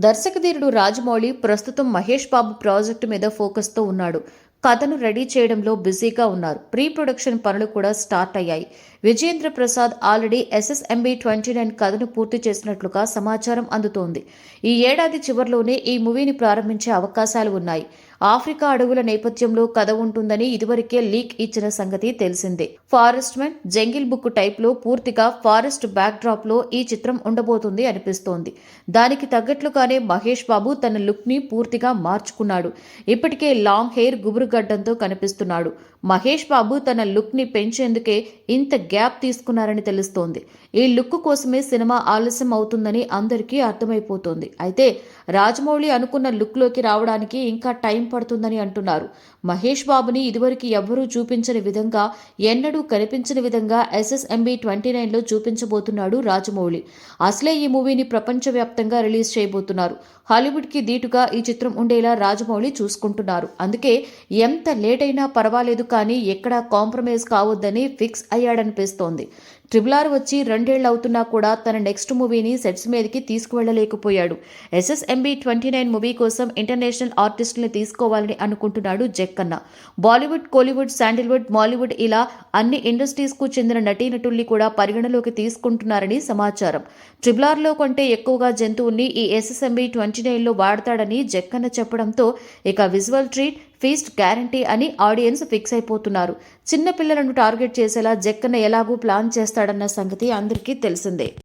దర్శకధీరుడు రాజమౌళి ప్రస్తుతం మహేష్ బాబు ప్రాజెక్టు మీద ఫోకస్తో ఉన్నాడు. కథను రెడీ చేయడంలో బిజీగా ఉన్నారు. ప్రీ ప్రొడక్షన్ పనులు కూడా స్టార్ట్ అయ్యాయి. విజయేంద్ర ప్రసాద్ ఆల్రెడీ SSMB 29 కథను పూర్తి చేసినట్లుగా సమాచారం అందుతోంది. ఈ ఏడాది చివర్లోనే ఈ మూవీని ప్రారంభించే అవకాశాలు ఉన్నాయి. ఆఫ్రికా అడవుల నేపథ్యంలో కథ ఉంటుందని ఇదివరకే లీక్ ఇచ్చిన సంగతి తెలిసిందే. ఫారెస్ట్ మ్యాన్, జంగిల్ బుక్ టైప్లో పూర్తిగా ఫారెస్ట్ బ్యాక్ డ్రాప్ లో ఈ చిత్రం ఉండబోతుంది అనిపిస్తోంది. దానికి తగ్గట్లుగానే మహేష్ బాబు తన లుక్ ని పూర్తిగా మార్చుకున్నాడు. ఇప్పటికే లాంగ్ హెయిర్, గుబురుగడ్డంతో కనిపిస్తున్నాడు. మహేష్ బాబు తన లుక్ ని పెంచేందుకే ఇంత గ్యాప్ తీసుకున్నారని తెలుస్తోంది. ఈ లుక్ కోసమే సినిమా ఆలస్యం అవుతుందని అందరికీ అర్థమైపోతోంది. అయితే రాజమౌళి అనుకున్న లుక్ లోకి రావడానికి ఇంకా టైం పడుతుందని అంటున్నారు. మహేష్ బాబుని ఇదివరకు ఎవ్వరూ చూపించని విధంగా, ఎన్నడూ కనిపించని విధంగా SSMB 29లో చూపించబోతున్నాడు రాజమౌళి. అసలే ఈ మూవీని ప్రపంచవ్యాప్తంగా రిలీజ్ చేయబోతున్నారు. హాలీవుడ్కి ధీటుగా ఈ చిత్రం ఉండేలా రాజమౌళి చూసుకుంటున్నారు. అందుకే ఎంత లేట్ అయినా పర్వాలేదు కానీ ఎక్కడా కాంప్రమైజ్ కావద్దని ఫిక్స్ అయ్యాడనిపిస్తోంది. RRR వచ్చి 2 ఏళ్లు అవుతున్నా కూడా తన నెక్స్ట్ మూవీని సెట్స్ మీదకి తీసుకువెళ్లలేకపోయాడు. SSMB 29 మూవీ కోసం ఇంటర్నేషనల్ ఆర్టిస్టుల్ని తీసుకోవాలని అనుకుంటున్నాడు జక్కన్న. బాలీవుడ్, కోలీవుడ్, శాండిల్వుడ్, మాలీవుడ్ ఇలా అన్ని ఇండస్ట్రీస్ కు చెందిన నటీనటుల్ని కూడా పరిగణలోకి తీసుకుంటున్నారని సమాచారం. RRRలో కంటే ఎక్కువగా జంతువుల్ని ఈ SSMB 29లో వాడతాడని జక్కన్న చెప్పడంతో ఇక విజువల్ ట్రీట్, ఫీస్ట్ గ్యారంటీ అని ఆడియన్స్ ఫిక్స్ అయిపోతున్నారు. చిన్న పిల్లలను టార్గెట్ చేసేలా జక్కన్న ఎలాగూ ప్లాన్ చేస్తాడన్న సంగతి అందరికీ తెలిసిందే.